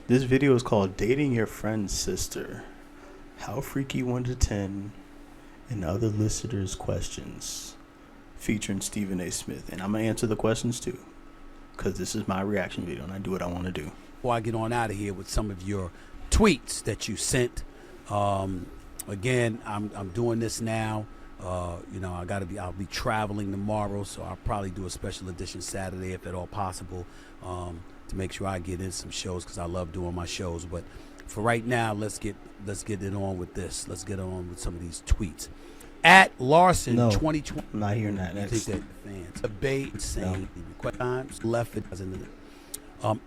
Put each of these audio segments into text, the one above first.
This video is called Dating Your Friend's Sister. How Freaky 1 to 10 and other listeners' questions. Featuring Stephen A. Smith. And I'm going to answer the questions too. Because this is my reaction video and I do what I want to do. Before I get on out of here with some of your tweets that you sent. Again, I'm doing this now. I'll be traveling tomorrow, so I'll probably do a special edition Saturday if at all possible, to make sure I get in some shows because I love doing my shows. But for right now, let's get it on with this. Let's get on with some of these tweets. At Larson 2020. I'm not hearing that. You think that fans debate saying times left it as in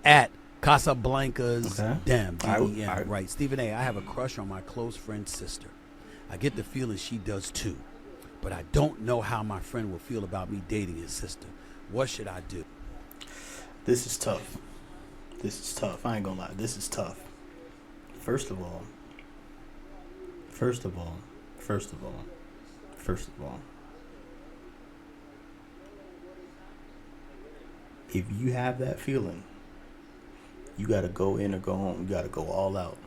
at Casablanca's Dem DEM right. Stephen A. I have a crush on my close friend's sister. I get the feeling she does too, but I don't know how my friend will feel about me dating his sister. What should I do? This is tough. I ain't gonna lie. This is tough. First of all, if you have that feeling, you gotta go in or go home. You gotta go all out.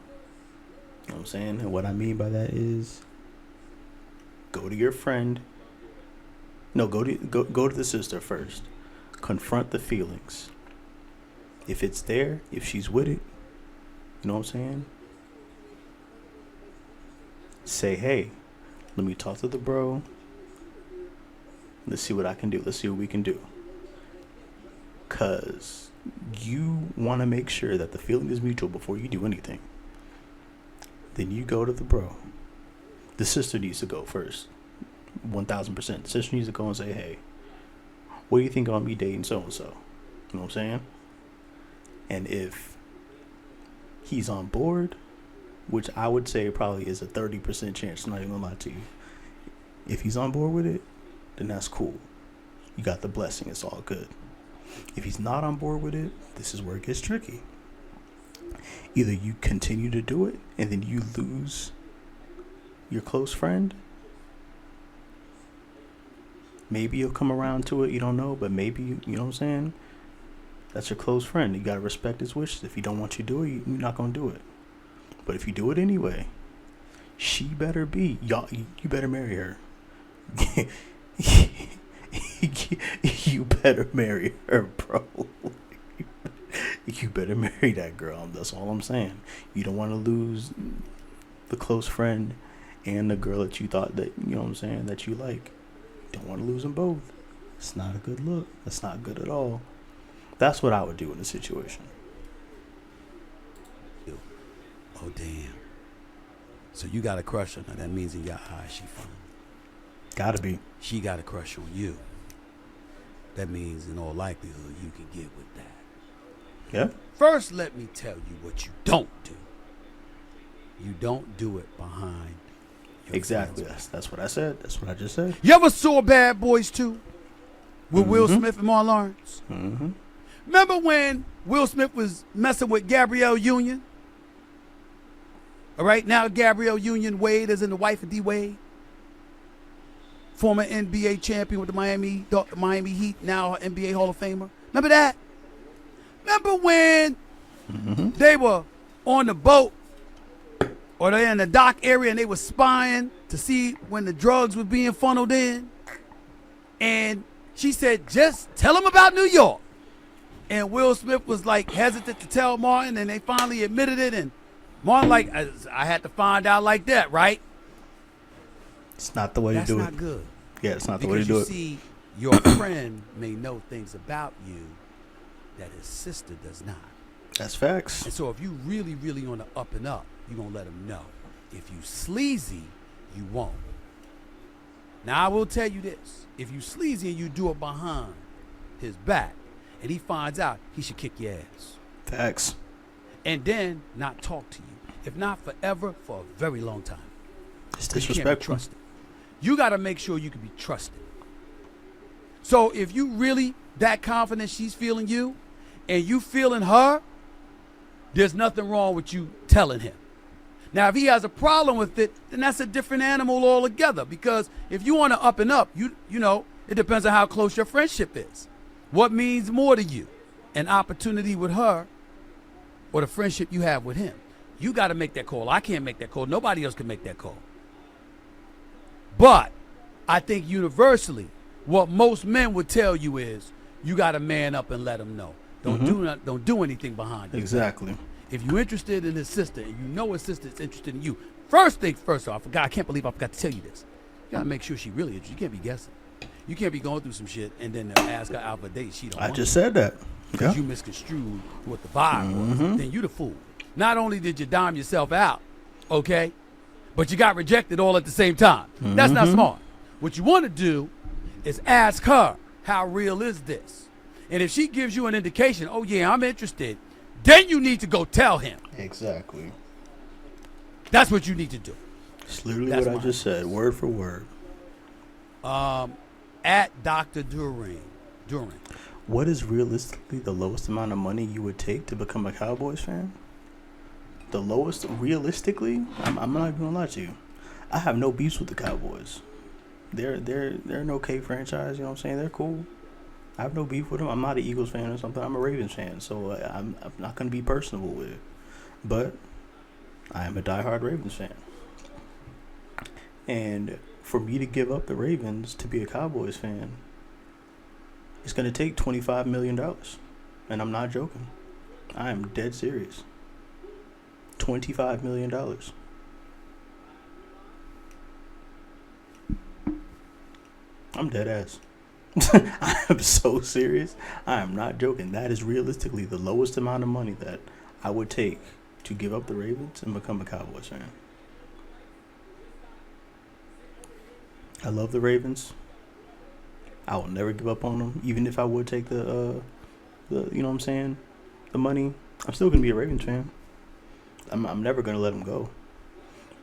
You know what I'm saying? And what I mean by that is go to your friend. No, go to the sister first. Confront the feelings. If it's there, if she's with it, you know what I'm saying? Say, hey, let me talk to the bro. Let's see what I can do. Let's see what we can do. Because you want to make sure that the feeling is mutual before you do anything. Then you go to the bro. The sister needs to go first. 1,000%. The sister needs to go and say, hey, what do you think on me dating so-and-so? You know what I'm saying? And if he's on board, which I would say probably is a 30% chance, I'm not even gonna lie to you. If he's on board with it, then that's cool. You got the blessing, it's all good. If he's not on board with it, this is where it gets tricky. Either you continue to do it and then you lose your close friend. Maybe you'll come around to it, you don't know, but maybe, you know what I'm saying? That's your close friend. You got to respect his wishes. If he don't want you to do it, you're not going to do it. But if you do it anyway, she better be. You better marry her. You better marry her, bro. You better marry that girl. That's all I'm saying. You don't want to lose the close friend and the girl that you thought that, you know what I'm saying, that you like. You don't want to lose them both. It's not a good look. That's not good at all. That's what I would do in a situation. Oh, damn. So you got a crush on her. That means in your eyes she fine. Gotta be. She got a crush on you. That means in all likelihood you can get with that. Yeah. First, let me tell you what you don't do. You don't do it behind your Exactly. That's what I said. That's what I just said. You ever saw Bad Boys 2 with Will Smith and Martin Lawrence? Mm-hmm. Remember when Will Smith was messing with Gabrielle Union? All right, now Gabrielle Union Wade is in the wife of D. Wade. Former NBA champion with the Miami Heat, now NBA Hall of Famer. Remember that? Remember when they were on the boat or they're in the dock area and they were spying to see when the drugs were being funneled in? And she said, just tell them about New York. And Will Smith was like hesitant to tell Martin, and they finally admitted it. And Martin like, I had to find out like that, right? It's not the way to do it. That's not good. Yeah, it's not the way to do it. Because you see, your friend may know things about you that his sister does not. That's facts. And so if you really, really on the up and up, you're going to let him know. If you sleazy, you won't. Now, I will tell you this. If you sleazy and you do it behind his back, and he finds out, he should kick your ass. Facts. And then not talk to you. If not forever, for a very long time. It's You can't be disrespectful. trusted. You got to make sure you can be trusted. So if you really that confident she's feeling you, and you feeling her, there's nothing wrong with you telling him. Now, if he has a problem with it, then that's a different animal altogether. Because if you want to up and up, you know, it depends on how close your friendship is. What means more to you? An opportunity with her or the friendship you have with him. You got to make that call. I can't make that call. Nobody else can make that call. But I think universally, what most men would tell you is you got to man up and let him know. Don't do anything behind you. Exactly. If you're interested in his sister and you know his sister is interested in you, first off, I can't believe I forgot to tell you this. You got to make sure she really interested. You can't be guessing. You can't be going through some shit and then ask her out for a date. She don't want just said that. because you misconstrued what the vibe was. Then you the fool. Not only did you dime yourself out, okay, but you got rejected all at the same time. That's not smart. What you want to do is ask her, how real is this? And if she gives you an indication, oh yeah, I'm interested, then you need to go tell him. Exactly. That's what you need to do. It's literally what I just said, word for word. At Dr. Duran. What is realistically the lowest amount of money you would take to become a Cowboys fan? The lowest, realistically, I'm not even gonna lie to you. I have no beefs with the Cowboys. They're an okay franchise. You know what I'm saying? They're cool. I have no beef with them. I'm not an Eagles fan or something. I'm a Ravens fan, so I'm not gonna be personable with it. But I am a diehard Ravens fan, and for me to give up the Ravens to be a Cowboys fan, it's gonna take $25 million, and I'm not joking. I am dead serious. $25 million. I'm dead ass. I am so serious. I am not joking. That is realistically the lowest amount of money that I would take to give up the Ravens and become a Cowboys fan. I love the Ravens. I will never give up on them, even if I would take the you know what I'm saying, the money. I'm still gonna be a Ravens fan. I'm never gonna let them go.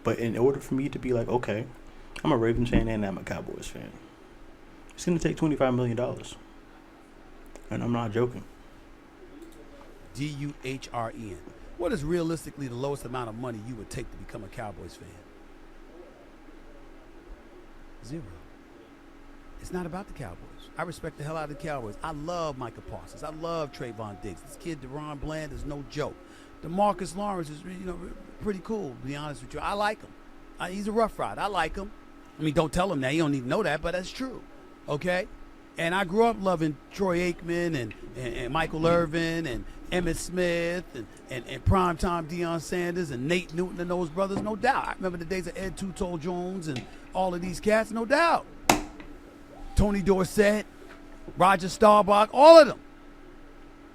But in order for me to be like, okay, I'm a Ravens fan and I'm a Cowboys fan, it's gonna take $25 million, and I'm not joking. DUHREN. What is realistically the lowest amount of money you would take to become a Cowboys fan? 0. It's not about the Cowboys. I respect the hell out of the Cowboys. I love Micah Parsons. I love Trayvon Diggs. This kid, Deron Bland, is no joke. DeMarcus Lawrence is, pretty cool, to be honest with you. I like him. He's a rough ride. I like him. I mean, don't tell him that. He don't even know that, but that's true. Okay? And I grew up loving Troy Aikman and Michael Irvin and Emmitt Smith and primetime Deion Sanders and Nate Newton and those brothers, no doubt. I remember the days of Ed Tuttle Jones and all of these cats, no doubt. Tony Dorsett, Roger Staubach, all of them.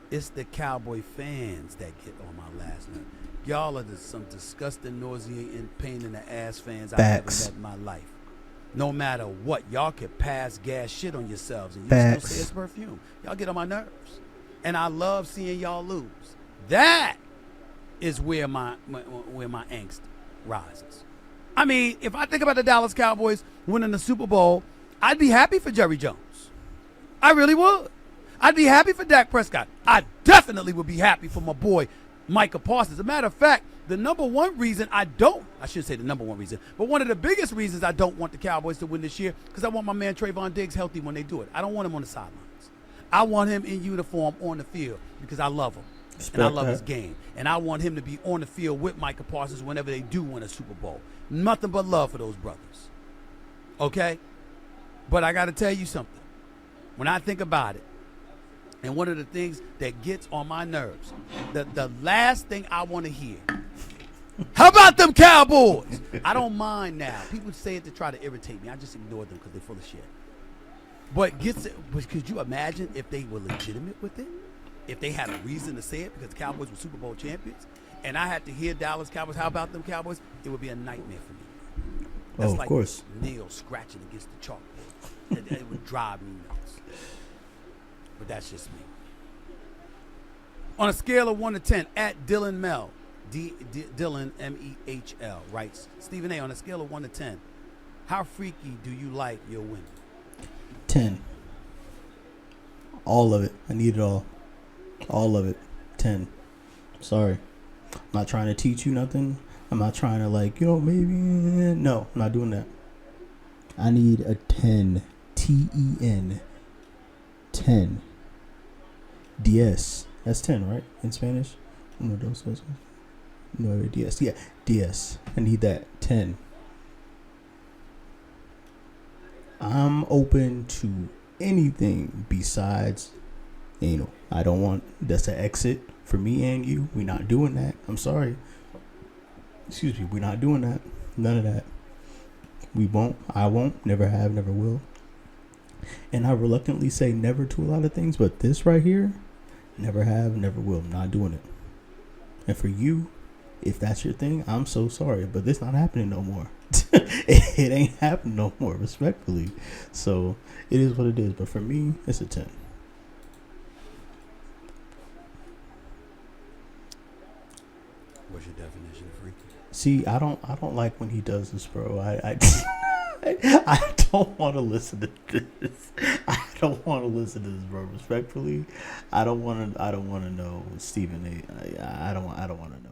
It's the Cowboy fans that get on my last nerve. Y'all are some disgusting, nauseating, pain in the ass fans I've ever met in my life. No matter what, y'all can pass gas shit on yourselves and you still say it's perfume. Y'all get on my nerves. And I love seeing y'all lose. That is where my angst rises. I mean, if I think about the Dallas Cowboys winning the Super Bowl, I'd be happy for Jerry Jones. I really would. I'd be happy for Dak Prescott. I definitely would be happy for my boy Micah Parsons. As a matter of fact, the number one reason I should say the number one reason, but one of the biggest reasons I don't want the Cowboys to win this year, because I want my man Trayvon Diggs healthy when they do it. I don't want him on the sidelines. I want him in uniform on the field because I love him. And I love his game. And I want him to be on the field with Micah Parsons whenever they do win a Super Bowl. Nothing but love for those brothers. Okay? But I got to tell you something. When I think about it, and one of the things that gets on my nerves, the last thing I want to hear, how about them Cowboys? I don't mind now. People say it to try to irritate me. I just ignore them because they're full of shit. But could you imagine if they were legitimate with it? If they had a reason to say it because the Cowboys were Super Bowl champions, and I had to hear Dallas Cowboys, how about them Cowboys? It would be a nightmare for me. That's of course. Nails scratching against the chalkboard. It would drive me nuts. But that's just me. On a scale of 1 to 10, at Dylan Mel, Dylan M-E-H-L, writes, Stephen A., on a scale of 1 to 10, how freaky do you like your women? 10. All of it. I need it all. All of it. 10. Sorry. I'm not trying to teach you nothing. I'm not trying to maybe. No, I'm not doing that. I need a 10. T-E-N. 10. DS. That's 10, right? In Spanish? Uno, dos, dos, nueve, diez. Yeah, diez. I need that 10. I'm open to anything besides anal. I don't want, that's an exit for me and you. We're not doing that. I'm sorry. Excuse me. We're not doing that. None of that. We won't. I won't. Never have. Never will. And I reluctantly say never to a lot of things, but this right here, never have, never will. I'm not doing it. And for you, if that's your thing, I'm so sorry, but this not happening no more. It ain't happening no more, respectfully. So it is what it is. But for me, it's a 10. What's your definition of freaky? See, I don't like when he does this, bro. I don't want to listen to this. I don't want to listen to this, bro. Respectfully, I don't want to know, Stephen. I don't want to know.